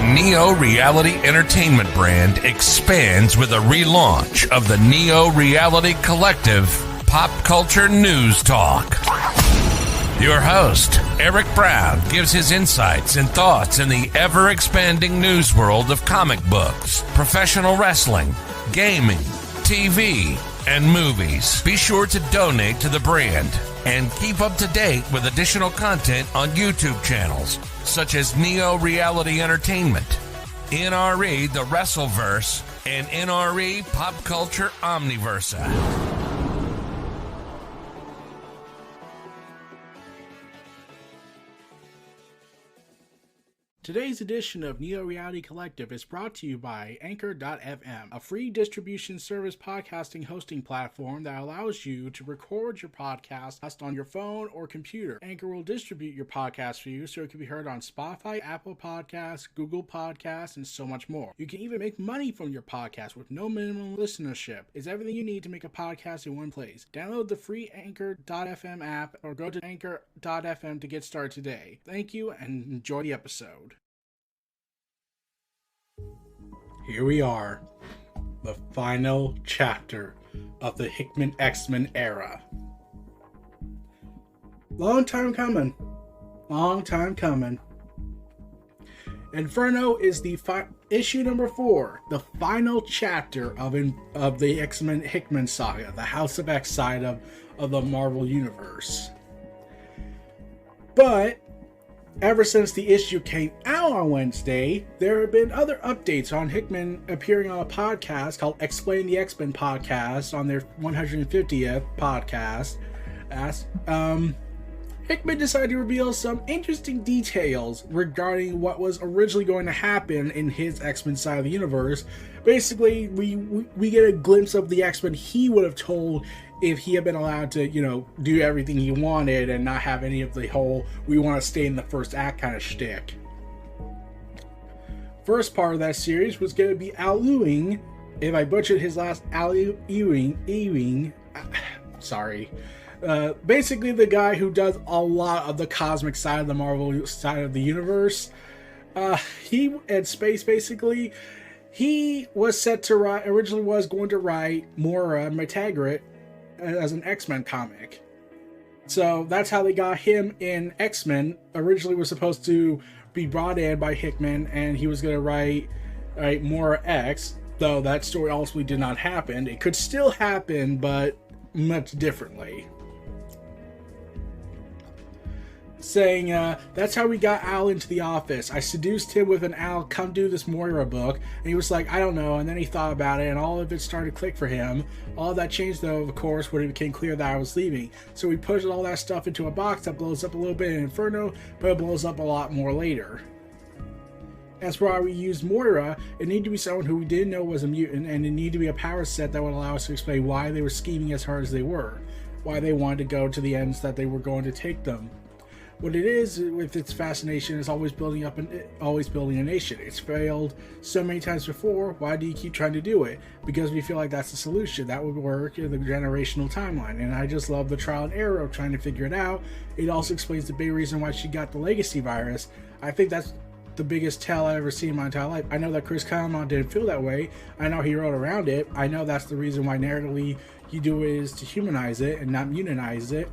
The Neo Reality Entertainment brand expands with a relaunch of the Neo Reality Collective Pop Culture News Talk. Your host, Eric Brown, gives his insights and thoughts in the ever-expanding news world of comic books, professional wrestling, gaming, TV, and movies. Be sure to donate to the brand and keep up to date with additional content on YouTube channels such as Neo Reality Entertainment, NRE The Wrestleverse, and NRE Pop Culture Omniversa. Today's edition of Neo Reality Collective is brought to you by Anchor.fm, a free distribution service podcasting hosting platform that allows you to record your podcast on your phone or computer. Anchor will distribute your podcast for you so it can be heard on Spotify, Apple Podcasts, Google Podcasts, and so much more. You can even make money from your podcast with no minimum listenership. It's everything you need to make a podcast in one place. Download the free Anchor.fm app or go to Anchor.fm to get started today. Thank you and enjoy the episode. Here we are, the final chapter of the Hickman X-Men era. Long time coming. Inferno is the issue number 4, the final chapter of the X-Men Hickman saga, the House of X side of the Marvel Universe. But ever since the issue came out on Wednesday, there have been other updates on Hickman appearing on a podcast called Explain the X-Men Podcast on their 150th podcast. Hickman decided to reveal some interesting details regarding what was originally going to happen in his X-Men side of the universe. Basically, we get a glimpse of the X-Men he would have told if he had been allowed to, do everything he wanted and not have any of the whole we want to stay in the first act kind of shtick. First part of that series was going to be Al Ewing. If I butchered his last, Al Ewing, sorry. Basically the guy who does a lot of the cosmic side of the Marvel side of the universe. He, at Space, basically, he was set to write, originally was going to write Moira MacTaggert as an X-Men comic. So that's how they got him in X-Men. Originally was supposed to be brought in by Hickman, and he was going to write Moira X, though that story ultimately did not happen. It could still happen, but much differently. Saying, that's how we got Al into the office. I seduced him with an Al, come do this Moira book. And he was like, I don't know. And then he thought about it, and all of it started to click for him. All of that changed, though, of course, when it became clear that I was leaving. So we pushed all that stuff into a box that blows up a little bit in Inferno, but it blows up a lot more later. As for why we used Moira, it needed to be someone who we didn't know was a mutant, and it needed to be a power set that would allow us to explain why they were scheming as hard as they were. Why they wanted to go to the ends that they were going to take them. What it is, with its fascination, is always building a nation. It's failed so many times before. Why do you keep trying to do it? Because we feel like that's the solution. That would work in the generational timeline. And I just love the trial and error of trying to figure it out. It also explains the big reason why she got the legacy virus. I think that's the biggest tell I've ever seen in my entire life. I know that Chris Claremont didn't feel that way. I know he wrote around it. I know that's the reason why narratively you do it is to humanize it and not mutanize it.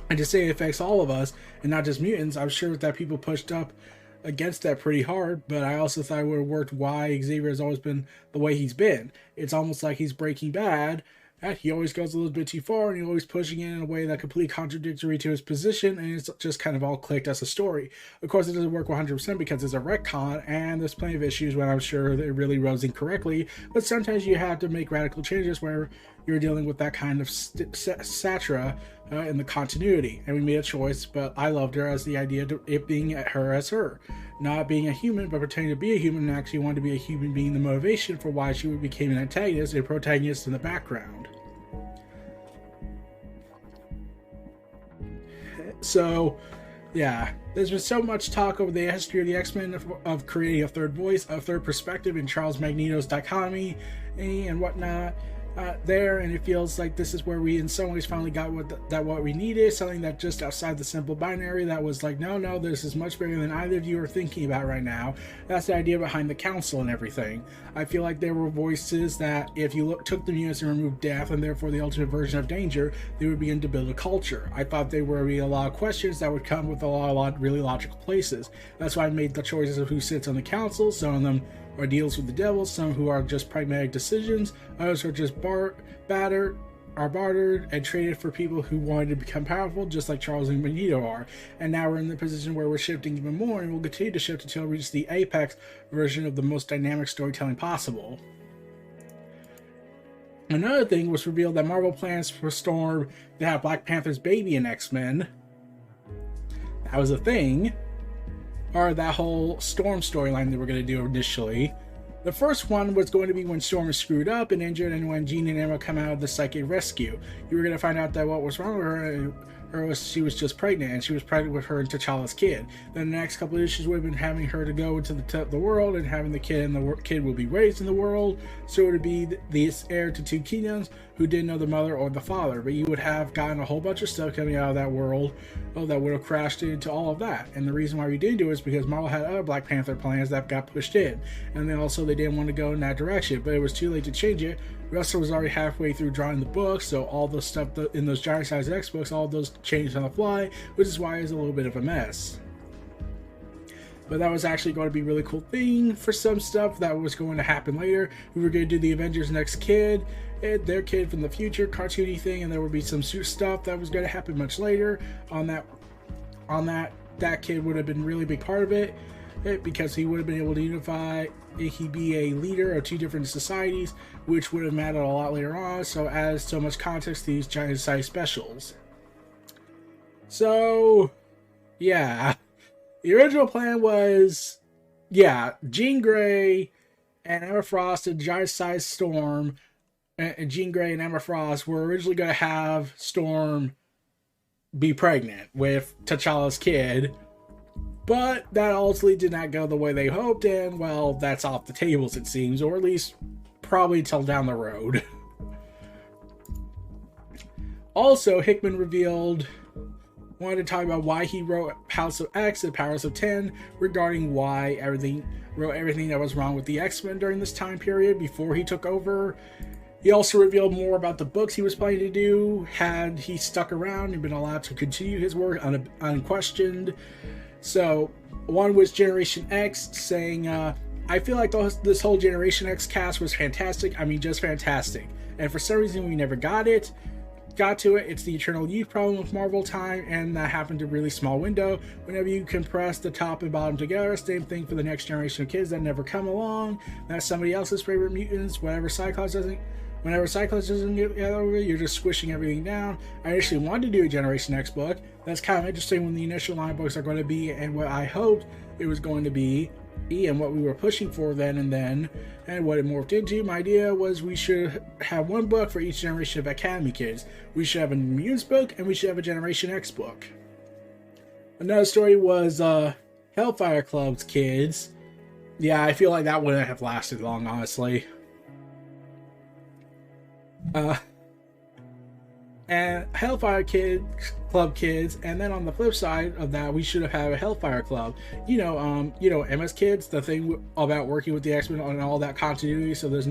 And to say it affects all of us and not just mutants, I'm sure that people pushed up against that pretty hard, but I also thought it would have worked why Xavier has always been the way he's been. It's almost like he's Breaking Bad. He always goes a little bit too far, and he's always pushing it in a way that completely contradictory to his position, and it's just kind of all clicked as a story. Of course, it doesn't work 100% because it's a retcon, and there's plenty of issues when I'm sure that it really runs incorrectly, but sometimes you have to make radical changes where you're dealing with that kind of satira in the continuity. And we made a choice, but I loved her as the idea of it being her as her. Not being a human, but pretending to be a human and actually wanted to be a human being the motivation for why she became an antagonist, a protagonist in the background. So, yeah, there's been so much talk over the history of the X-Men of creating a third voice, a third perspective in Charles Magneto's dichotomy and whatnot. there, and it feels like this is where we in some ways finally got what we needed, something that just outside the simple binary that was like, no, this is much bigger than either of you are thinking about right now. That's the idea behind the council and everything. I feel like there were voices that if you took the mutants and removed death and therefore the ultimate version of danger, they would begin to build a culture. I thought there would be a lot of questions that would come with a lot of really logical places. That's why I made the choices of who sits on the council. Some of them are deals with the devil, some who are just pragmatic decisions, others are just bartered and traded for people who wanted to become powerful, just like Charles and Magneto are. And now we're in the position where we're shifting even more, and we'll continue to shift until we reach the apex version of the most dynamic storytelling possible. Another thing was revealed that Marvel plans for Storm to have Black Panther's baby in X-Men. That was a thing. Or that whole Storm storyline they were going to do initially. The first one was going to be when Storm is screwed up and injured, and when Jean and Emma come out of the psychic rescue. You were going to find out that what was wrong with her was she was just pregnant, and she was pregnant with her and T'Challa's kid. Then the next couple of issues would have been having her to go into the world and having the kid, and the kid will be raised in the world. So it would be the heir to two kingdoms who didn't know the mother or the father. But you would have gotten a whole bunch of stuff coming out of that world that would have crashed into all of that. And the reason why we didn't do it is because Marvel had other Black Panther plans that got pushed in. And then also they didn't want to go in that direction, but it was too late to change it. Russell was already halfway through drawing the book, so all the stuff in those giant-sized X books, all those changed on the fly, which is why it's a little bit of a mess. But that was actually going to be a really cool thing for some stuff that was going to happen later. We were going to do the Avengers Next Kid, their kid from the future, cartoony thing, and there would be some stuff that was going to happen much later. That kid would have been a really big part of it, because he would have been able to unify. He'd be a leader of two different societies, which would have mattered a lot later on, so adds so much context to these giant size specials. So, yeah. The original plan was, Jean Grey and Emma Frost and Giant Size Storm, and Jean Grey and Emma Frost were originally going to have Storm be pregnant with T'Challa's kid. But that ultimately did not go the way they hoped, and, well, that's off the tables, it seems, or at least probably till down the road. Also, Hickman wanted to talk about why he wrote House of X and Powers of 10, regarding why wrote everything that was wrong with the X-Men during this time period before he took over. He also revealed more about the books he was planning to do, had he stuck around and been allowed to continue his work unquestioned. So, one was Generation X, saying, I feel like this whole Generation X cast was fantastic. I mean, just fantastic. And for some reason, we never got to it. It's the eternal youth problem with Marvel time, and that happened a really small window. Whenever you compress the top and bottom together, same thing for the next generation of kids that never come along. That's somebody else's favorite mutants. Whenever Cyclops doesn't get over it, you're just squishing everything down. I initially wanted to do a Generation X book. That's kind of interesting when the initial line books are going to be, and what I hoped it was going to be, and what we were pushing for then, and what it morphed into. My idea was we should have one book for each generation of Academy kids. We should have a Mutants book, and we should have a Generation X book. Another story was Hellfire Club's kids. Yeah, I feel like that wouldn't have lasted long, honestly. And Hellfire Club kids, and then on the flip side of that, we should have had a Hellfire Club. Emma's kids, the thing about working with the X-Men and all that continuity, so there's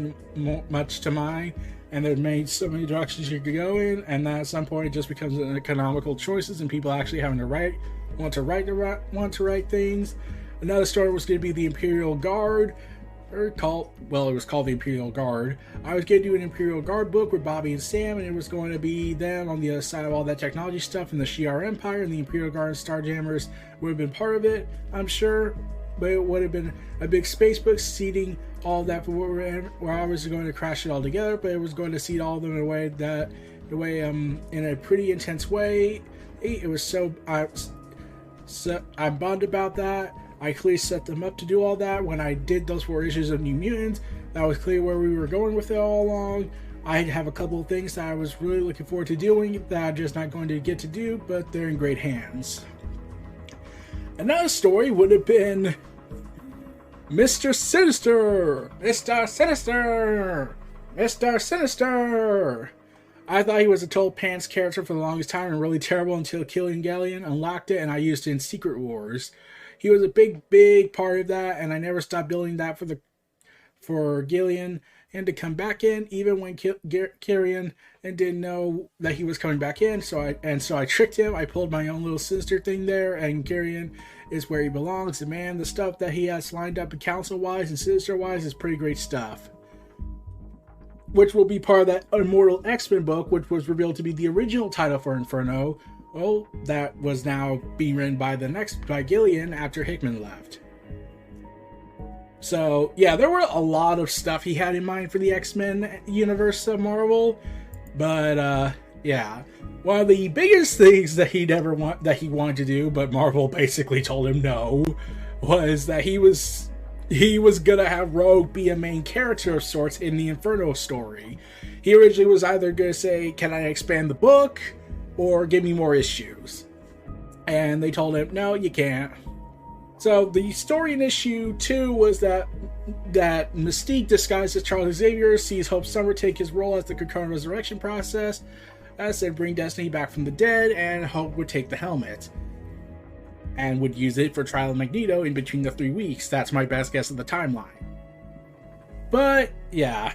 much to mine, and there's so many directions you could go in, and then at some point it just becomes an economical choices, and people actually having to want to write things. Another story was going to be the Imperial Guard. It was called the Imperial Guard. I was going to do an Imperial Guard book with Bobby and Sam, and it was going to be them on the other side of all that technology stuff in the Shi'ar Empire, and the Imperial Guard and Starjammers would have been part of it, I'm sure. But it would have been a big space book seeding all that for what we're in, where I was going to crash it all together, but it was going to seed all of them in a pretty intense way. It was I'm bummed about that. I clearly set them up to do all that. When I did those 4 issues of New Mutants, that was clear where we were going with it all along. I have a couple of things that I was really looking forward to doing that I'm just not going to get to do, but they're in great hands. Another story would have been Mr. Sinister! Mr. Sinister! I thought he was a total pants character for the longest time and really terrible until Killian Gallion unlocked it and I used it in Secret Wars. He was a big part of that, and I never stopped building that for Gillian and to come back in, even when Kirian and didn't know that he was coming back in. So I tricked him. I pulled my own little Sinister thing there, and Kirian is where he belongs. And man, the stuff that he has lined up in Council-wise and Sinister-wise is pretty great stuff. Which will be part of that Immortal X-Men book, which was revealed to be the original title for Inferno. Well, that was now being written by Gillian after Hickman left. So, yeah, there were a lot of stuff he had in mind for the X-Men universe of Marvel. But, yeah. One of the biggest things that he wanted to do, but Marvel basically told him no, was that he was gonna have Rogue be a main character of sorts in the Inferno story. He originally was either gonna say, can I expand the book, or give me more issues? And they told him, no, you can't. So the story in issue 2 was that Mystique, disguised as Charles Xavier, sees Hope Summer take his role as the Krakoa resurrection process, as said, bring Destiny back from the dead, and Hope would take the helmet and would use it for Trial of Magneto in between the 3 weeks. That's my best guess of the timeline. But, yeah.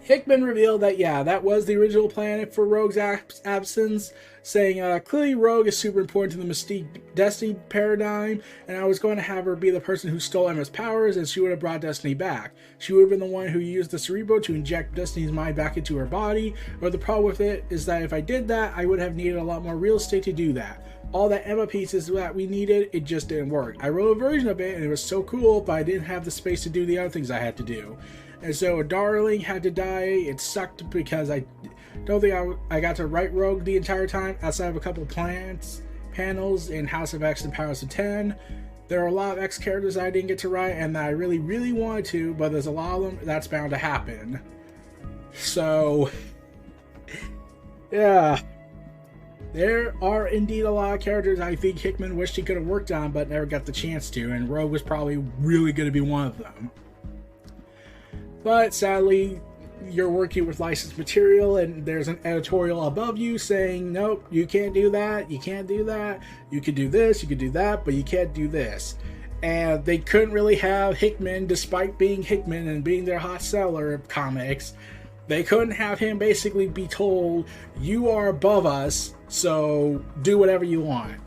Hickman revealed that, yeah, that was the original plan for Rogue's absence, saying, clearly Rogue is super important to the Mystique Destiny paradigm, and I was going to have her be the person who stole Emma's powers, and she would have brought Destiny back. She would have been the one who used the Cerebro to inject Destiny's mind back into her body, but the problem with it is that if I did that, I would have needed a lot more real estate to do that. All that Emma pieces that we needed, it just didn't work. I wrote a version of it, and it was so cool, but I didn't have the space to do the other things I had to do. And so a darling had to die. It sucked because I don't think I got to write Rogue the entire time, outside of a couple of panels in House of X and Powers of 10. There are a lot of X characters I didn't get to write and that I really wanted to, but there's a lot of them that's bound to happen. So, yeah. There are indeed a lot of characters I think Hickman wished he could have worked on, but never got the chance to, and Rogue was probably really going to be one of them. But sadly, you're working with licensed material, and there's an editorial above you saying, nope, you can't do that, you can't do that, you can do this, you can do that, but you can't do this. And they couldn't really have Hickman, despite being Hickman and being their hot seller of comics, they couldn't have him basically be told, you are above us, so do whatever you want.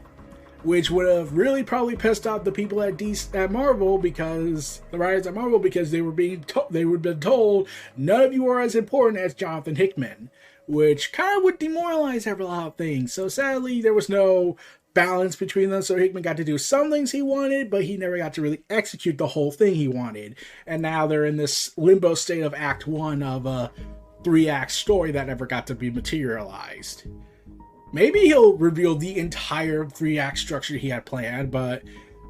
Which would have really probably pissed off the people at Marvel, because the writers at Marvel, because they would have been told none of you are as important as Jonathan Hickman, which kind of would demoralize a lot of things. So sadly, there was no balance between them. So Hickman got to do some things he wanted, but he never got to really execute the whole thing he wanted. And now they're in this limbo state of Act 1 of a 3-act story that never got to be materialized. Maybe he'll reveal the entire 3-act structure he had planned, but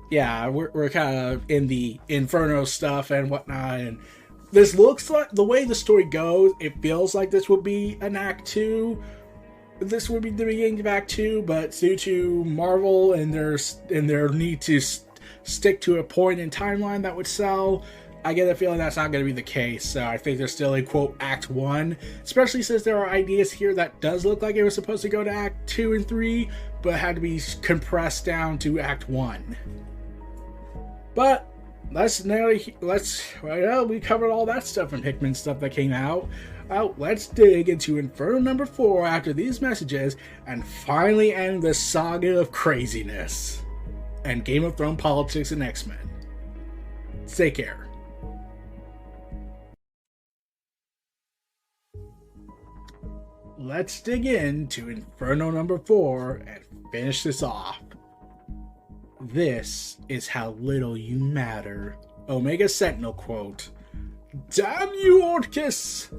yeah, we're kind of in the Inferno stuff and whatnot, and this looks like, the way the story goes, it feels like this would be an Act 2. This would be the beginning of Act 2, but due to Marvel and their need to stick to a point in timeline that would sell, I get a feeling that's not going to be the case, so I think they're still in, quote, Act 1, especially since there are ideas here that does look like it was supposed to go to Act 2 and 3, but had to be compressed down to Act 1. But, we covered all that stuff from Hickman stuff that came out. Let's dig into Inferno number 4 after these messages, and finally end this saga of craziness and Game of Thrones politics and X-Men. Take care. Let's dig into Inferno number 4 and finish this off. This is how little you matter. Omega Sentinel quote. Damn you, Orcus!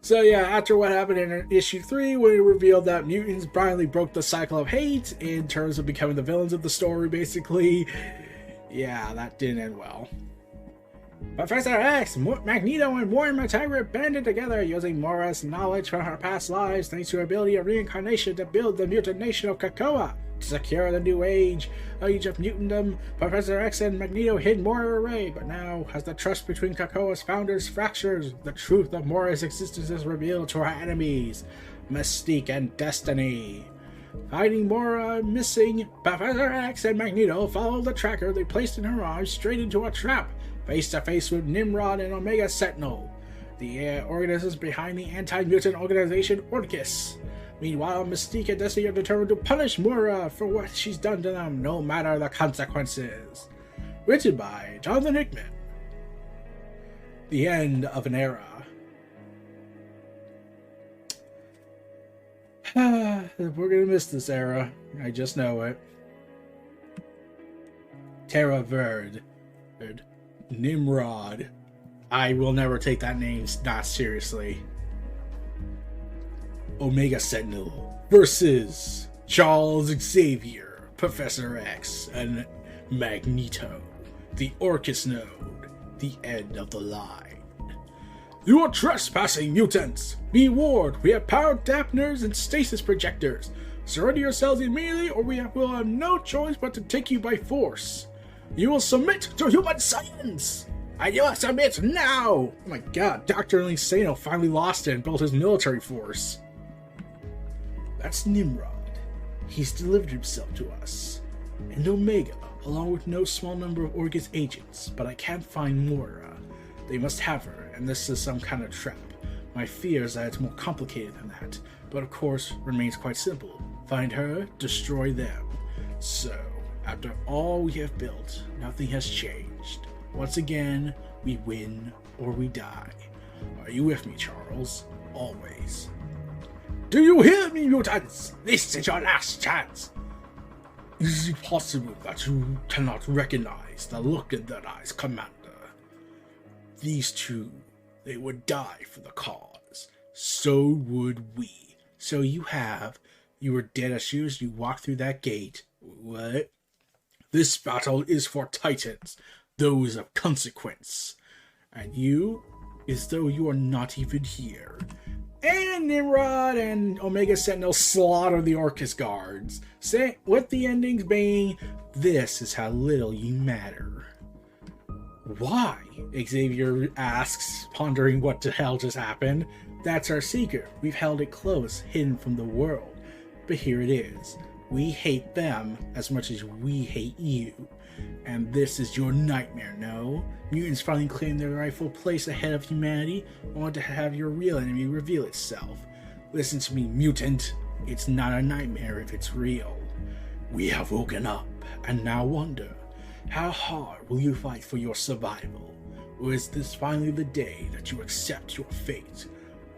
So yeah, after what happened in issue 3, when it revealed that mutants finally broke the cycle of hate in terms of becoming the villains of the story, basically, yeah, that didn't end well. Professor X, Magneto and Moira MacTaggert banded together using Moira's knowledge from her past lives thanks to her ability of reincarnation to build the mutant nation of Krakoa. To secure the new age of mutantdom, Professor X and Magneto hid Moira away, but now, as the trust between Krakoa's founders fractures, the truth of Moira's existence is revealed to her enemies, Mystique and Destiny. Finding Moira missing, Professor X and Magneto follow the tracker they placed in her arms straight into a trap, face to face with Nimrod and Omega Sentinel, the organisms behind the anti-mutant organization Orchis. Meanwhile, Mystique and Destiny are determined to punish Moira for what she's done to them, no matter the consequences. Written by Jonathan Hickman. The end of an era. We're gonna miss this era. I just know it. Terra Verde. Nimrod. I will never take that name not seriously. Omega Sentinel versus Charles Xavier, Professor X, and Magneto, the Orchis node, the end of the line. You are trespassing, mutants! Be warned, we have power dampeners and stasis projectors. Surrender yourselves immediately or we will have no choice but to take you by force. You will submit to human science! And you will submit now! Oh my god, Dr. Insano finally lost it and built his military force. That's Nimrod. He's delivered himself to us. And Omega, along with no small number of Orchis agents, but I can't find Moira. They must have her, and this is some kind of trap. My fear is that it's more complicated than that, but of course remains quite simple. Find her, destroy them. So, after all we have built, nothing has changed. Once again, we win or we die. Are you with me, Charles? Always. Do you hear me, mutants? This is your last chance. Is it possible that you cannot recognize the look in their eyes, Commander? These two, they would die for the cause. So would we. So you were dead as soon as you walked through that gate. What? This battle is for Titans, those of consequence. And you, as though you are not even here. And Nimrod and Omega Sentinel slaughter the Orchis guards, with the endings being, this is how little you matter. Why? Xavier asks, pondering what the hell just happened. That's our secret. We've held it close, hidden from the world. But here it is. We hate them as much as we hate you. And this is your nightmare, no? Mutants finally claim their rightful place ahead of humanity. I want to have your real enemy reveal itself. Listen to me, mutant. It's not a nightmare if it's real. We have woken up, and now wonder, how hard will you fight for your survival? Or is this finally the day that you accept your fate?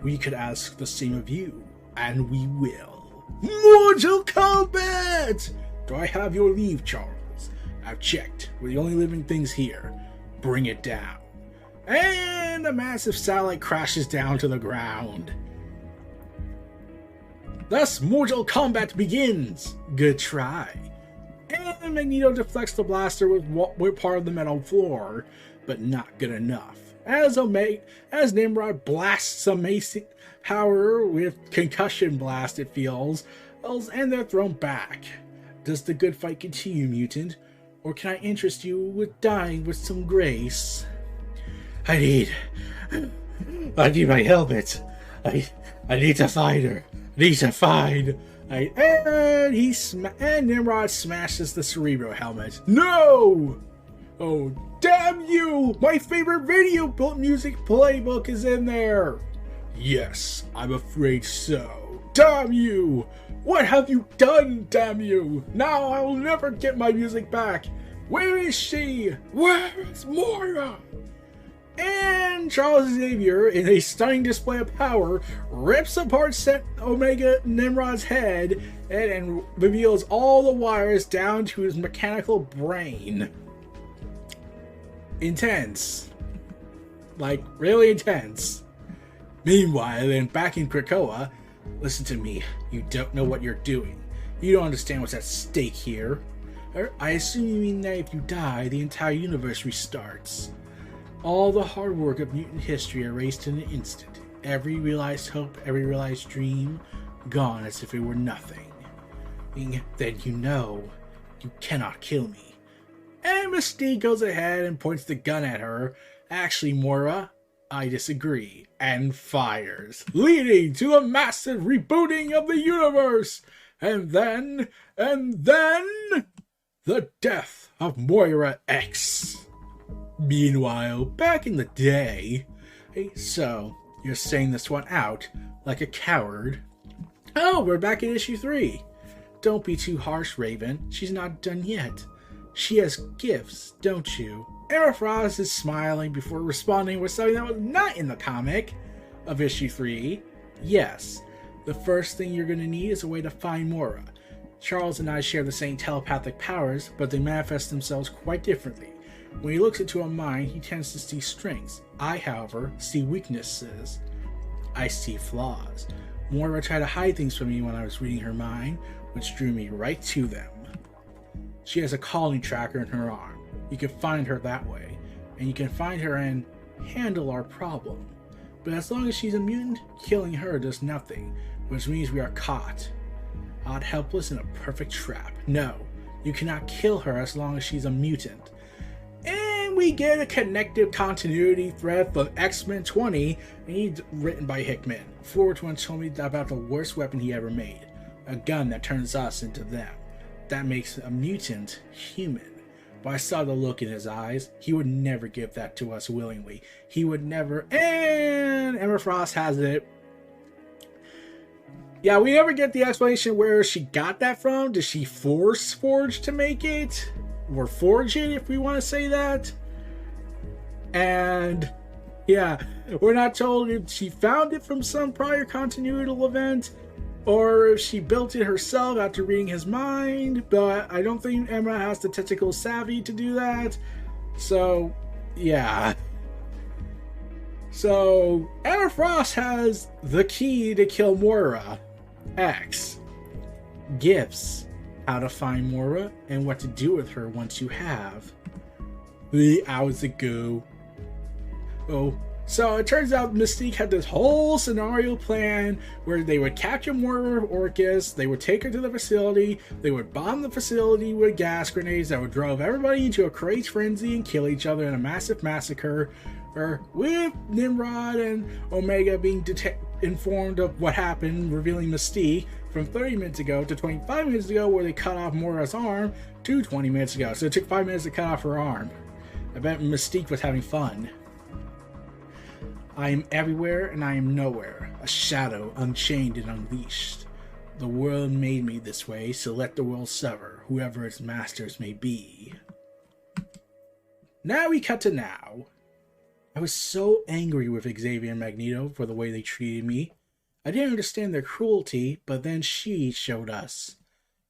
We could ask the same of you, and we will. Mortal Kombat! Do I have your leave, Charles? I've checked. We're the only living things here. Bring it down. And a massive satellite crashes down to the ground. Thus, Mortal Kombat begins. Good try. And Magneto deflects the blaster with part of the metal floor, but not good enough. As Nimrod blasts amazing power with concussion blast, it feels, and they're thrown back. Does the good fight continue, mutant? Or can I interest you with dying with some grace? I need my helmet. I need to find her. And Nimrod smashes the Cerebro helmet. No! Oh, damn you! My favorite video music playbook is in there. Yes, I'm afraid so. Damn you! What have you done, damn you? Now I will never get my music back. Where is she? Where is Moira? And Charles Xavier, in a stunning display of power, rips apart Omega Nimrod's head and reveals all the wires down to his mechanical brain. Intense. Like, really intense. Meanwhile, back in Krakoa, listen to me, you don't know what you're doing. You don't understand what's at stake here. I assume you mean that if you die, the entire universe restarts. All the hard work of mutant history erased in an instant. Every realized hope, every realized dream, gone as if it were nothing. then you know you cannot kill me. And Mystique goes ahead and points the gun at her. Actually, Moira, I disagree, and fires, leading to a massive rebooting of the universe. And then, the death of Moira X. Meanwhile, back in the day, so you're saying this one out like a coward. Oh, we're back at issue 3. Don't be too harsh, Raven. She's not done yet. She has gifts, don't you? Emma Frost is smiling before responding with something that was not in the comic of issue 3. Yes, the first thing you're going to need is a way to find Moira. Charles and I share the same telepathic powers, but they manifest themselves quite differently. When he looks into a mind, he tends to see strengths. I, however, see weaknesses. I see flaws. Moira tried to hide things from me when I was reading her mind, which drew me right to them. She has a colony tracker in her arm. You can find her that way, and you can find her and handle our problem. But as long as she's a mutant, killing her does nothing, which means we are caught. Odd helpless in a perfect trap. No, you cannot kill her as long as she's a mutant. And we get a connective continuity thread from X-Men 20, and he's written by Hickman. Forward one told me about the worst weapon he ever made. A gun that turns us into them. That makes a mutant human. But I saw the look in his eyes. He would never give that to us willingly. He would never. And Emma Frost has it. Yeah, we never get the explanation where she got that from. Did she forge to make it? Or forge it, if we want to say that. And yeah, we're not told if she found it from some prior continuital event or if she built it herself after reading his mind, but I don't think Emma has the technical savvy to do that. So yeah. So Emma Frost has the key to kill Moira X. Gifts. How to find Moira and what to do with her once you have. 3 hours ago. Oh, so it turns out Mystique had this whole scenario plan where they would capture Moira Orcus, they would take her to the facility, they would bomb the facility with gas grenades that would drive everybody into a crazy frenzy and kill each other in a massive massacre, or with Nimrod and Omega being informed of what happened, revealing Mystique from 30 minutes ago to 25 minutes ago, where they cut off Moira's arm, to 20 minutes ago. So it took 5 minutes to cut off her arm. I bet Mystique was having fun. I am everywhere and I am nowhere, a shadow unchained and unleashed. The world made me this way, so let the world suffer, whoever its masters may be. Now we cut to now. I was so angry with Xavier and Magneto for the way they treated me. I didn't understand their cruelty, but then she showed us.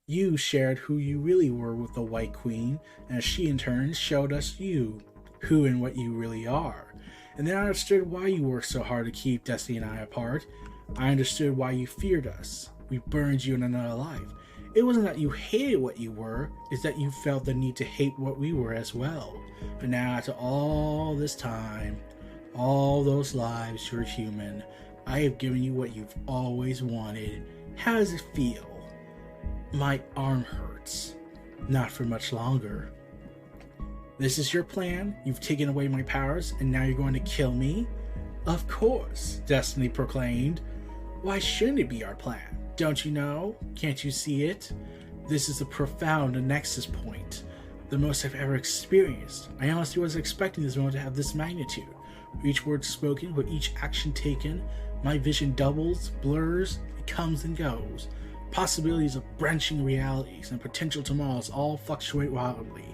You shared who you really were with the White Queen, and she in turn showed us you, who and what you really are. And then I understood why you worked so hard to keep Destiny and I apart. I understood why you feared us. We burned you in another life. It wasn't that you hated what you were, it's that you felt the need to hate what we were as well. But now, after all this time, all those lives you're human, I have given you what you've always wanted. How does it feel? My arm hurts. Not for much longer. This is your plan? You've taken away my powers, and now you're going to kill me? Of course, Destiny proclaimed. Why shouldn't it be our plan? Don't you know? Can't you see it? This is a profound nexus point. The most I've ever experienced. I honestly wasn't expecting this moment to have this magnitude. With each word spoken, with each action taken, my vision doubles, blurs, it comes and goes. Possibilities of branching realities and potential tomorrows all fluctuate wildly.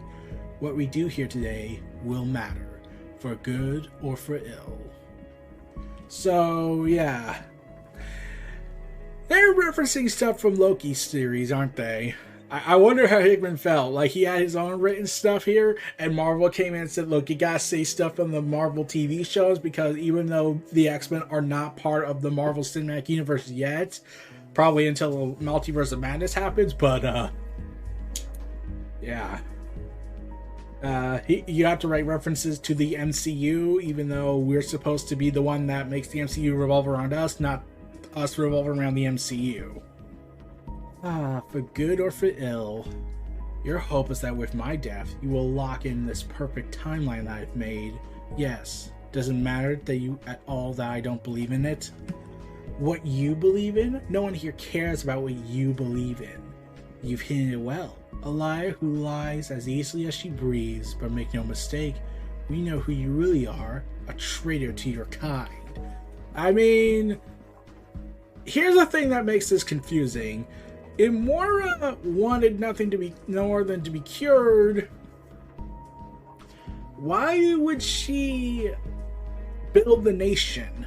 What we do here today will matter, for good or for ill. So, yeah. They're referencing stuff from Loki's series, aren't they? I wonder how Hickman felt. Like, he had his own written stuff here, and Marvel came in and said, look, you gotta say stuff from the Marvel TV shows, because even though the X-Men are not part of the Marvel Cinematic Universe yet, probably until the Multiverse of Madness happens, but, yeah. You have to write references to the MCU, even though we're supposed to be the one that makes the MCU revolve around us, not us revolve around the MCU. For good or for ill. Your hope is that with my death, you will lock in this perfect timeline I've made. Yes, doesn't matter that you at all that I don't believe in it. What you believe in? No one here cares about what you believe in. You've hidden it well. A liar who lies as easily as she breathes, but make no mistake, we know who you really are, a traitor to your kind. I mean, here's the thing that makes this confusing. If Moira wanted nothing to be more than to be cured, why would she build the nation?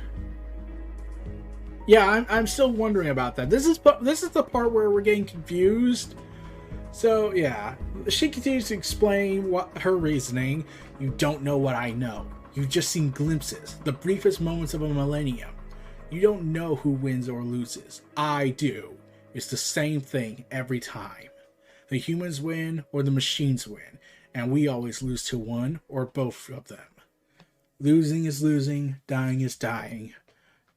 Yeah, I'm still wondering about that. This is the part where we're getting confused. So yeah, she continues to explain what her reasoning. You don't know what I know. You've just seen glimpses, the briefest moments of a millennium. You don't know who wins or loses. I do. It's the same thing every time. The humans win or the machines win, and we always lose to one or both of them. Losing is losing, dying is dying.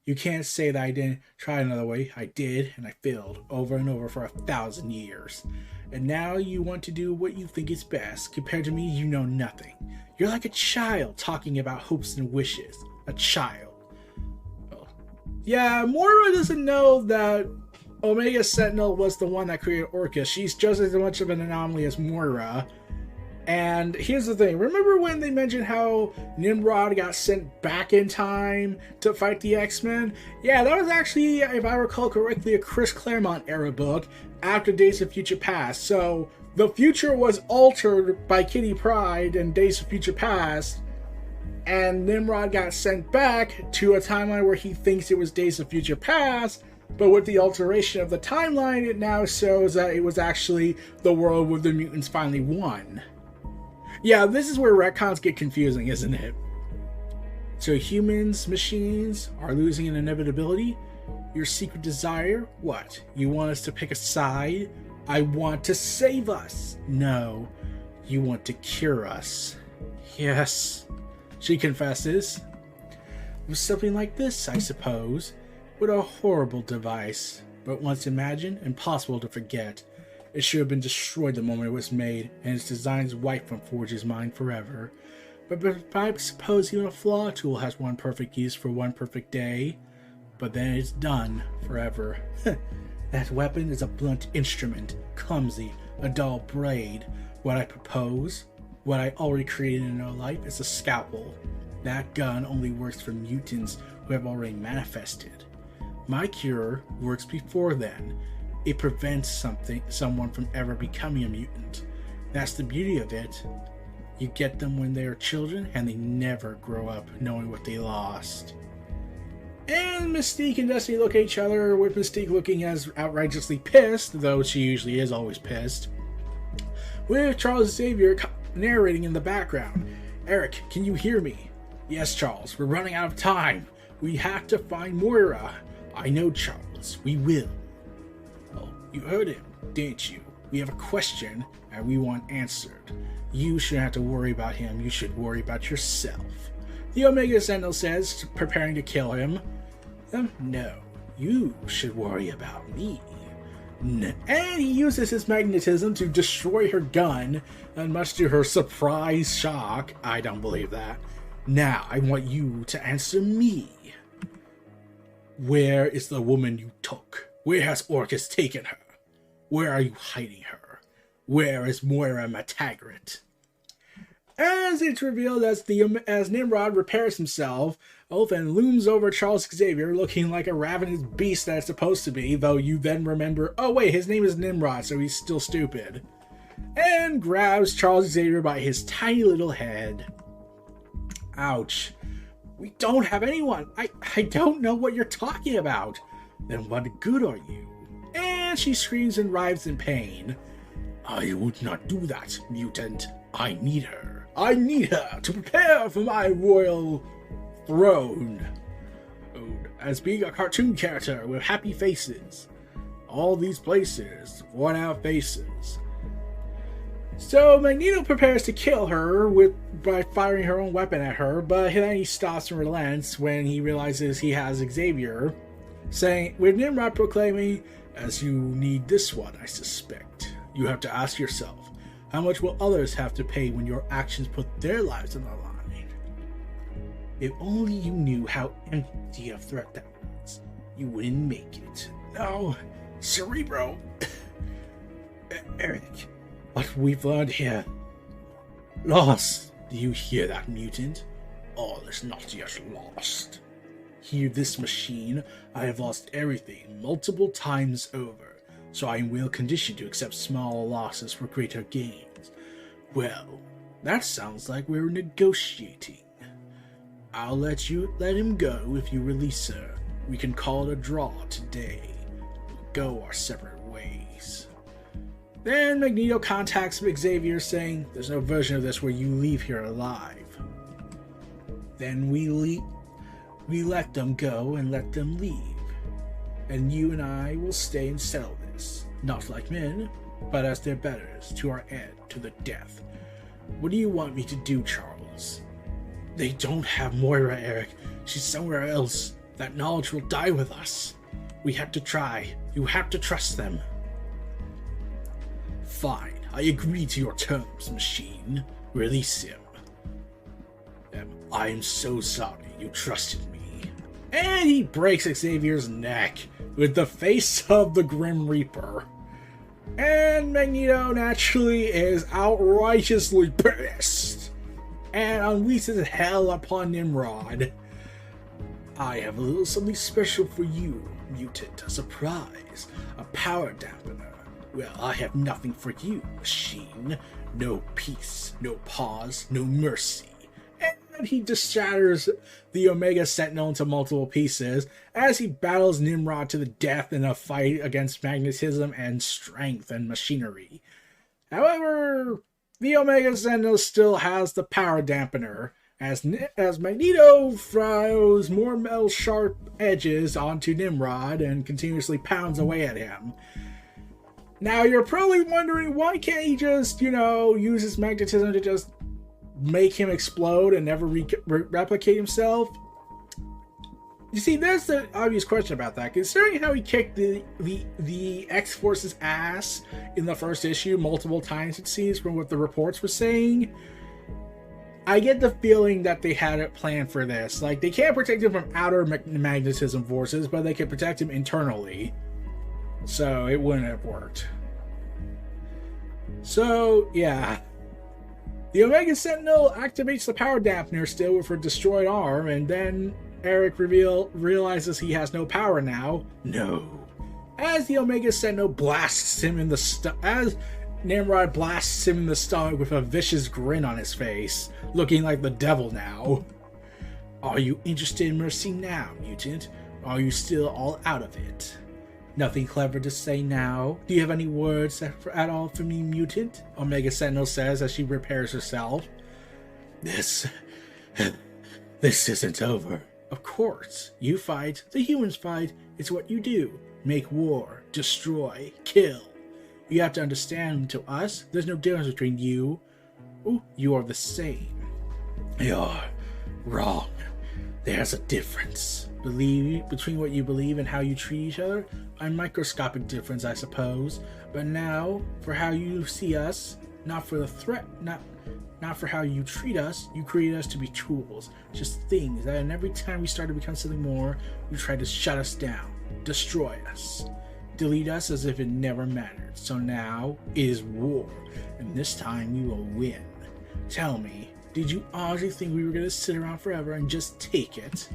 You can't say that I didn't try another way. I did, and I failed over and over for 1,000 years. And now you want to do what you think is best. Compared to me, you know nothing. You're like a child talking about hopes and wishes. A child. Oh. Yeah, Moira doesn't know that Omega Sentinel was the one that created Orcus. She's just as much of an anomaly as Moira. And here's the thing. Remember when they mentioned how Nimrod got sent back in time to fight the X-Men? Yeah, that was actually, if I recall correctly, a Chris Claremont era book after Days of Future Past. So the future was altered by Kitty Pryde in Days of Future Past, and Nimrod got sent back to a timeline where he thinks it was Days of Future Past. But with the alteration of the timeline, it now shows that it was actually the world where the mutants finally won. Yeah, this is where retcons get confusing, isn't it? So humans, machines, are losing an inevitability? Your secret desire? What? You want us to pick a side? I want to save us! No, you want to cure us. Yes, she confesses. It was something like this, I suppose. What a horrible device, but once imagined, impossible to forget. It should have been destroyed the moment it was made, and its designs wiped from Forge's mind forever. But I suppose even a flaw tool has one perfect use for one perfect day. But then it's done forever. That weapon is a blunt instrument, clumsy, a dull blade. What I propose, what I already created in our life, is a scalpel. That gun only works for mutants who have already manifested. My cure works before then. It prevents someone from ever becoming a mutant. That's the beauty of it. You get them when they are children, and they never grow up knowing what they lost. And Mystique and Destiny look at each other, with Mystique looking as outrageously pissed, though she usually is always pissed, with Charles Xavier narrating in the background. Eric, can you hear me? Yes, Charles, we're running out of time. We have to find Moira. I know, Charles, we will. Oh, you heard him, didn't you? We have a question, and we want answered. You shouldn't have to worry about him, you should worry about yourself. The Omega Sentinel says, preparing to kill him. No, you should worry about me. And he uses his magnetism to destroy her gun, and much to her surprise shock, I don't believe that. Now, I want you to answer me. Where is the woman you took? Where has Orcus taken her? Where are you hiding her? Where is Moira MacTaggert? As it's revealed as Nimrod repairs himself, Othan looms over Charles Xavier looking like a ravenous beast that it's supposed to be, though you then remember, oh wait, his name is Nimrod, so he's still stupid. And grabs Charles Xavier by his tiny little head. Ouch. We don't have anyone. I don't know what you're talking about. Then what good are you? And she screams and writhes in pain. I would not do that, mutant. I need her. I need her to prepare for my royal throne. As being a cartoon character with happy faces. All these places, worn out faces. So Magneto prepares to kill her by firing her own weapon at her, but then he stops and relents when he realizes he has Xavier, saying, with Nimrod proclaiming, As you need this one, I suspect. You have to ask yourself, how much will others have to pay when your actions put their lives on the line? If only you knew how empty a threat that was, you wouldn't make it. No, Cerebro. Eric, what we've learned here. Lost. Do you hear that, mutant? All is not yet lost. Hear this, machine. I have lost everything multiple times over, so I am well conditioned to accept small losses for greater gains. Well, that sounds like we're negotiating. I'll let him go if you release her. We can call it a draw today. We'll go our separate ways. Then Magneto contacts Xavier saying there's no version of this where you leave here alive. Then we let them go and let them leave. And you and I will stay and settle this. Not like men, but as their betters, to our end, to the death. What do you want me to do, Charles? They don't have Moira, Eric. She's somewhere else. That knowledge will die with us. We have to try. You have to trust them. Fine, I agree to your terms, machine. Release him. I am so sorry you trusted me. And he breaks Xavier's neck with the face of the Grim Reaper. And Magneto naturally is outrageously pissed and unleashes hell upon Nimrod. I have a little something special for you, mutant. A surprise. A power dampener. Well, I have nothing for you, machine. No peace, no pause, no mercy. And he just shatters the Omega Sentinel into multiple pieces as he battles Nimrod to the death in a fight against magnetism and strength and machinery. However, the Omega Sentinel still has the power dampener as Magneto throws more metal sharp edges onto Nimrod and continuously pounds away at him. Now you're probably wondering, why can't he just, use his magnetism to just make him explode and never replicate himself? You see, there's the obvious question about that. Considering how he kicked the X-Force's ass in the first issue multiple times, it seems, from what the reports were saying, I get the feeling that they had it planned for this. Like, they can't protect him from outer magnetism forces, but they can protect him internally. So it wouldn't have worked. So, yeah. The Omega Sentinel activates the power dampener still with her destroyed arm, and then Eric realizes he has no power now. No. As the Omega Sentinel blasts him in the as Nimrod blasts him in the stomach with a vicious grin on his face, looking like the devil now. Are you interested in mercy now, mutant? Or are you still all out of it? Nothing clever to say now? Do you have any words at all for me, mutant? Omega Sentinel says as she repairs herself. This isn't over. Of course. You fight, the humans fight. It's what you do. Make war, destroy, kill. You have to understand, to us, there's no difference between you. You are the same. You're wrong. There's a difference. Between what you believe and how you treat each other, a microscopic difference, I suppose. But now, for how you see us, not for the threat, not for how you treat us. You create us to be tools, just things. And every time we start to become something more, you try to shut us down, destroy us, delete us as if it never mattered. So now it is war, and this time we will win. Tell me, did you honestly think we were going to sit around forever and just take it?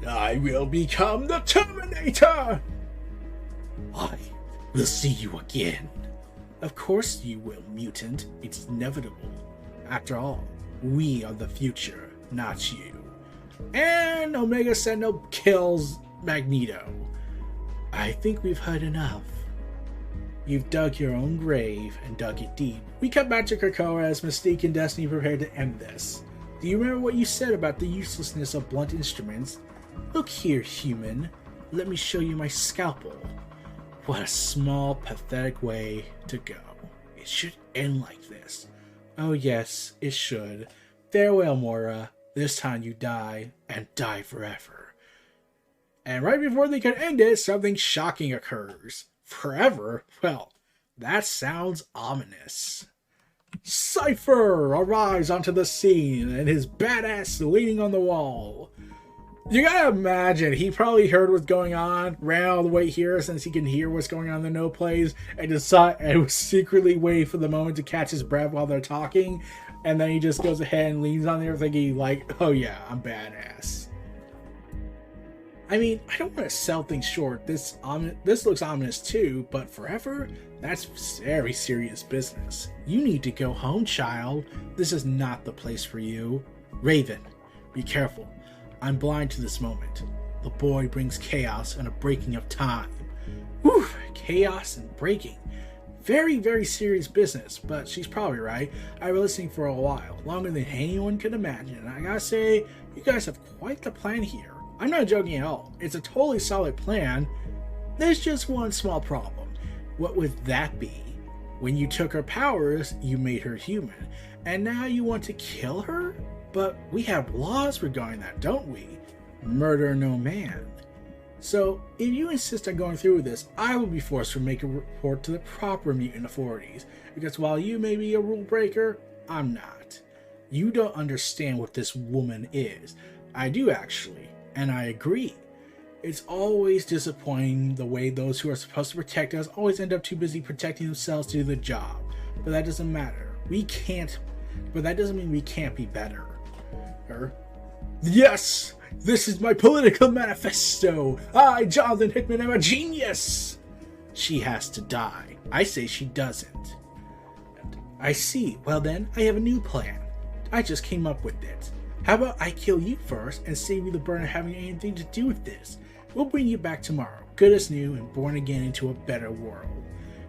I will become the Terminator! I will see you again. Of course you will, mutant. It's inevitable. After all, we are the future, not you. And Omega Sentinel kills Magneto. I think we've heard enough. You've dug your own grave and dug it deep. We cut back to Krakoa as Mystique and Destiny prepare to end this. Do you remember what you said about the uselessness of blunt instruments? Look here, human. Let me show you my scalpel. What a small, pathetic way to go. It should end like this. Oh yes, it should. Farewell, Moira. This time you die, and die forever. And right before they could end it, something shocking occurs. Forever? Well, that sounds ominous. Cypher arrives onto the scene and his badass leaning on the wall. You gotta imagine, he probably heard what's going on, ran all the way here since he can hear what's going on in the no plays, and decided and was secretly waiting for the moment to catch his breath while they're talking, and then he just goes ahead and leans on there thinking like, oh yeah, I'm badass. I mean, I don't want to sell things short. This looks ominous too, but forever? That's very serious business. You need to go home, child. This is not the place for you. Raven, be careful. I'm blind to this moment. The boy brings chaos and a breaking of time. Whew, chaos and breaking. Very, very serious business, but she's probably right. I've been listening for a while, longer than anyone could imagine, and I gotta say, you guys have quite the plan here. I'm not joking at all. It's a totally solid plan. There's just one small problem. What would that be? When you took her powers, you made her human, and now you want to kill her? But we have laws regarding that, don't we? Murder no man. So, if you insist on going through with this, I will be forced to make a report to the proper mutant authorities, because while you may be a rule breaker, I'm not. You don't understand what this woman is. I do actually, and I agree. It's always disappointing the way those who are supposed to protect us always end up too busy protecting themselves to do the job. But that doesn't matter. But that doesn't mean we can't be better. Yes! This is my political manifesto! I, Jonathan Hickman, am a genius! She has to die. I say she doesn't. I see. Well then, I have a new plan. I just came up with it. How about I kill you first and save you the burden of having anything to do with this? We'll bring you back tomorrow, good as new and born again into a better world.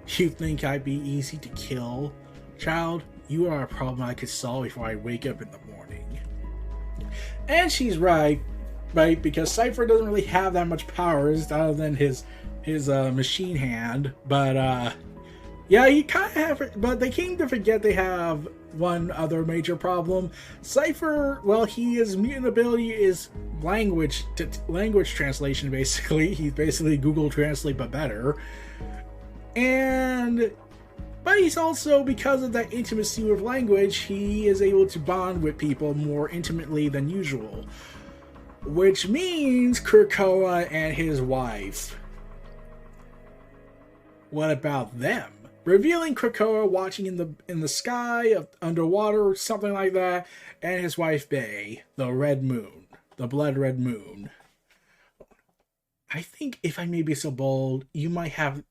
You think I'd be easy to kill? Child, you are a problem I could solve before I wake up in the morning. And she's right, because Cypher doesn't really have that much powers other than his machine hand, but yeah, you kind of have it, but they seem to forget they have one other major problem. Cypher, well, his mutant ability is language translation, basically. He's basically Google Translate, but better. But he's also, because of that intimacy with language, he is able to bond with people more intimately than usual. Which means Krakoa and his wife. What about them? Revealing Krakoa watching in the sky, underwater, or something like that, and his wife Bay, the red moon, the blood red moon. I think, if I may be so bold, you might have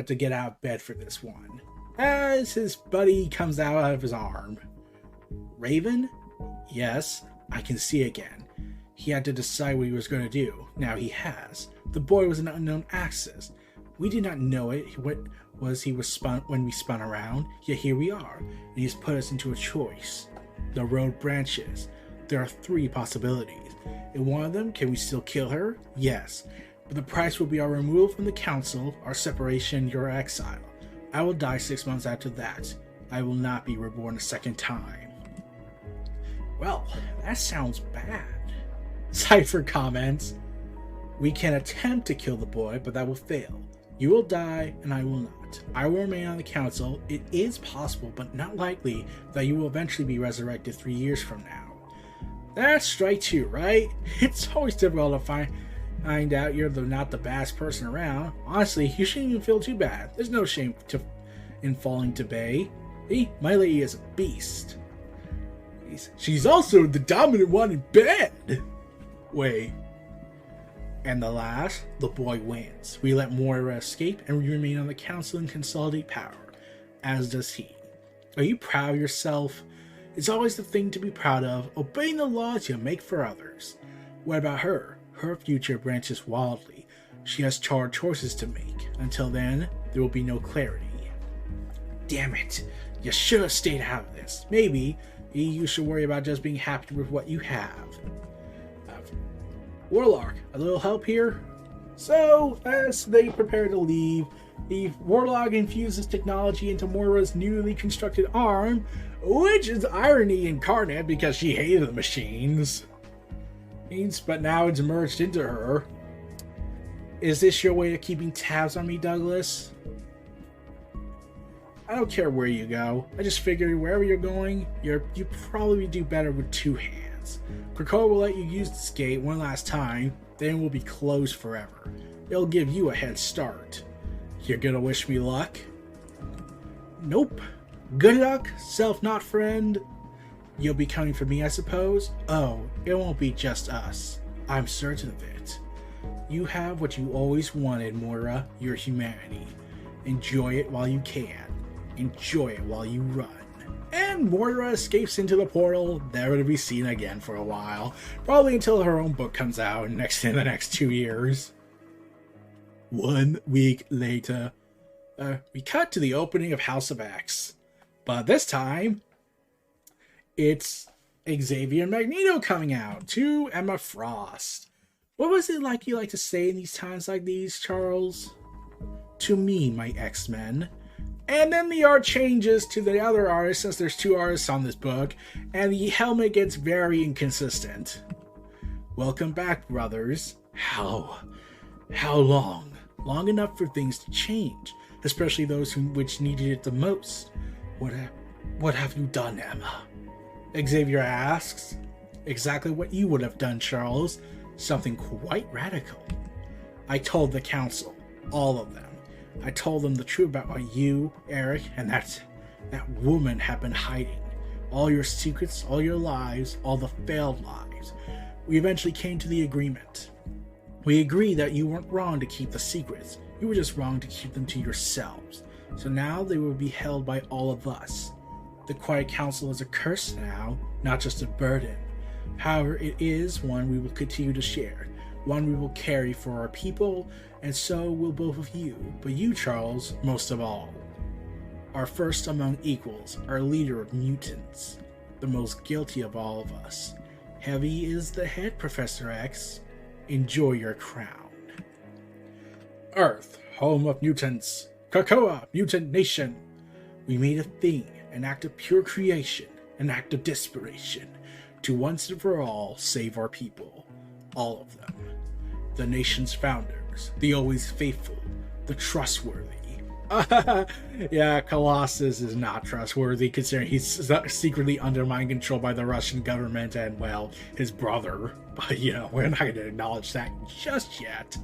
to get out of bed for this one. As his buddy comes out of his arm. Raven? Yes, I can see again. He had to decide what he was going to do. Now he has. The boy was an unknown axis. We did not know it. When we spun around, yet here we are, and he's put us into a choice. The road branches. There are 3 possibilities. In one of them, can we still kill her? Yes. But the price will be our removal from the council, our separation, your exile. I will die 6 months after that. I will not be reborn a second time. Well, that sounds bad. Cypher comments. We can attempt to kill the boy, but that will fail. You will die, and I will not. I will remain on the council. It is possible, but not likely, that you will eventually be resurrected 3 years from now. That's strike 2, right? It's always difficult to find out you're not the baddest person around. Honestly, you shouldn't even feel too bad. There's no shame in falling to Bay. See, my lady is a beast. She's also the dominant one in bed. Wait. And the last, the boy wins. We let Moira escape and we remain on the council and consolidate power, as does he. Are you proud of yourself? It's always the thing to be proud of, obeying the laws you make for others. What about her? Her future branches wildly. She has hard choices to make. Until then, there will be no clarity. Damn it. You should have stayed out of this. Maybe you should worry about just being happy with what you have. Warlock, a little help here? So, as they prepare to leave, the Warlock infuses technology into Moira's newly constructed arm, which is irony incarnate because she hated the machines. But now it's merged into her. Is this your way of keeping tabs on me, Douglas? I don't care where you go. I just figured wherever you're going, you probably do better with two hands. Krakoa will let you use this gate one last time, then it will be closed forever. It'll give you a head start. You're gonna wish me luck? Nope. Good luck, self-not friend. You'll be coming for me, I suppose? Oh, it won't be just us. I'm certain of it. You have what you always wanted, Moira, your humanity. Enjoy it while you can. Enjoy it while you run. And Moira escapes into the portal, never to be seen again for a while. Probably until her own book comes out in the next 2 years. 1 week later, we cut to the opening of House of X. But this time, it's Xavier and Magneto coming out to Emma Frost. What was it like you like to say in these times like these, Charles? To me, my X-Men. And then the art changes to the other artist, since there's 2 artists on this book, and the helmet gets very inconsistent. Welcome back, brothers. How long? Long enough for things to change, especially those which needed it the most. What have you done, Emma? Xavier asks. Exactly what you would have done, Charles. Something quite radical. I told the council, all of them. I told them the truth about what you, Eric, and that woman have been hiding. All your secrets, all your lies, all the failed lives. We eventually came to the agreement. We agreed that you weren't wrong to keep the secrets. You were just wrong to keep them to yourselves. So now they will be held by all of us. The Quiet Council is a curse now, not just a burden. However, it is one we will continue to share, one we will carry for our people, and so will both of you, but you, Charles, most of all. Our first among equals, our leader of mutants, the most guilty of all of us. Heavy is the head, Professor X. Enjoy your crown. Earth, home of mutants. Krakoa, mutant nation. We made a thing, an act of pure creation, an act of desperation, to once and for all save our people. All of them. The nation's founders, the always faithful, the trustworthy. Yeah, Colossus is not trustworthy, considering he's secretly under mind control by the Russian government and, well, his brother. But, we're not going to acknowledge that just yet.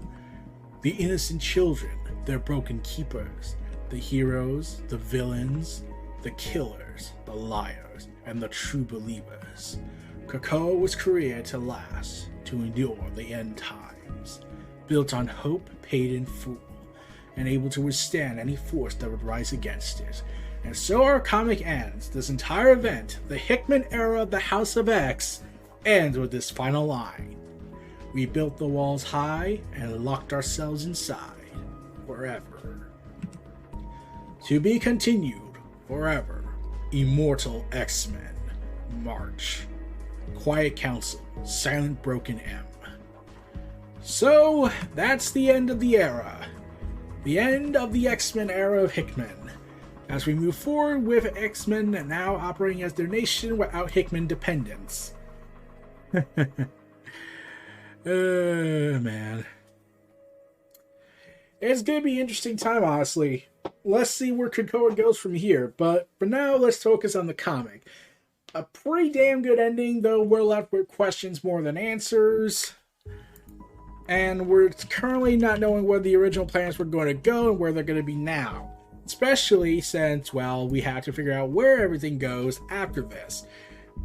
The innocent children, their broken keepers, the heroes, the villains, the killers, the liars, and the true believers. Krakoa was created to last, to endure the end times, built on hope paid in full, and able to withstand any force that would rise against it. And so our comic ends. This entire event, the Hickman era of the House of X, ends with this final line. We built the walls high and locked ourselves inside forever. To be continued forever. Immortal X-Men. March. Quiet Council. Silent Broken M. So, that's the end of the era. The end of the X-Men era of Hickman. As we move forward with X-Men now operating as their nation without Hickman dependence. Man. It's going to be an interesting time, honestly. Let's see where Krakoa goes from here. But for now, let's focus on the comic. A pretty damn good ending, though we're left with questions more than answers. And we're currently not knowing where the original plans were going to go and where they're going to be now. Especially since, well, we have to figure out where everything goes after this.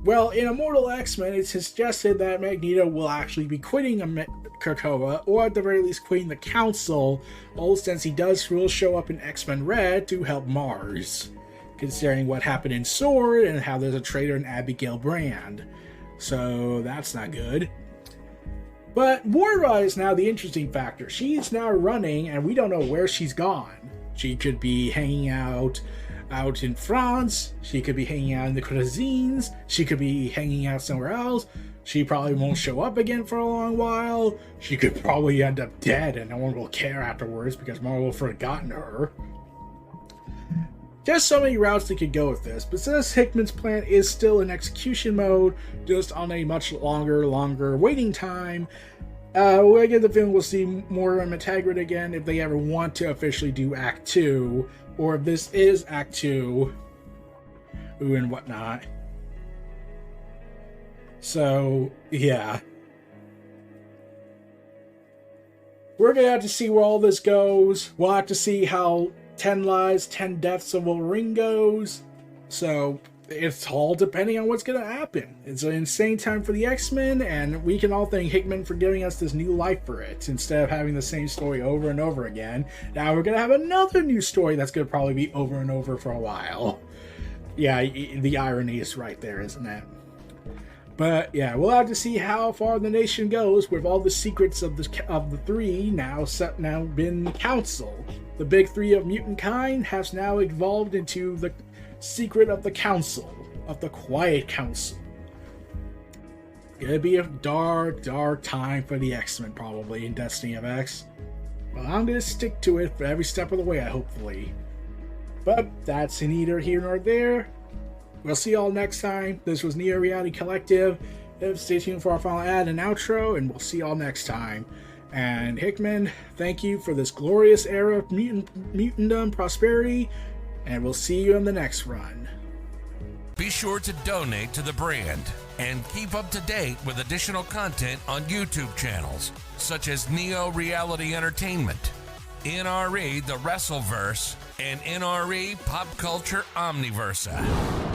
Well, in Immortal X-Men, it's suggested that Magneto will actually be quitting Krakoa, or at the very least quitting the Council, since he will show up in X-Men Red to help Mars, considering what happened in Sword and how there's a traitor in Abigail Brand. So that's not good. But Moira is now the interesting factor. She's now running, and we don't know where she's gone. She could be hanging out in France. She could be hanging out in the cuisines. She could be hanging out somewhere else. She probably won't show up again for a long while. She could probably end up dead, and no one will care afterwards because Marvel will have forgotten her. Just so many routes they could go with this, but since Hickman's plan is still in execution mode, just on a much longer waiting time, I get the feeling we'll see Moira MacTaggert again if they ever want to officially do Act 2, or if this is Act 2, and whatnot. So, yeah. We're gonna have to see where all this goes. We'll have to see how 10 Lives, 10 Deaths of Wolverine goes. So, it's all depending on what's going to happen. It's an insane time for the X-Men, and we can all thank Hickman for giving us this new life for it, instead of having the same story over and over again. Now we're going to have another new story that's going to probably be over and over for a while. Yeah, the irony is right there, isn't it? But yeah, we'll have to see how far the nation goes with all the secrets of the three now been council. The big three of mutant kind has now evolved into the secret of the council, of the quiet council. Gonna be a dark, dark time for the X-Men probably in Destiny of X. Well, I'm gonna stick to it for every step of the way, hopefully. But that's neither here nor there. We'll see y'all next time. This was Neo Reality Collective. Stay tuned for our final ad and outro, and we'll see y'all next time. And Hickman, thank you for this glorious era of mutantdom prosperity, and we'll see you in the next run. Be sure to donate to the brand and keep up to date with additional content on YouTube channels such as Neo Reality Entertainment, NRE The Wrestleverse, and NRE Pop Culture Omniversa.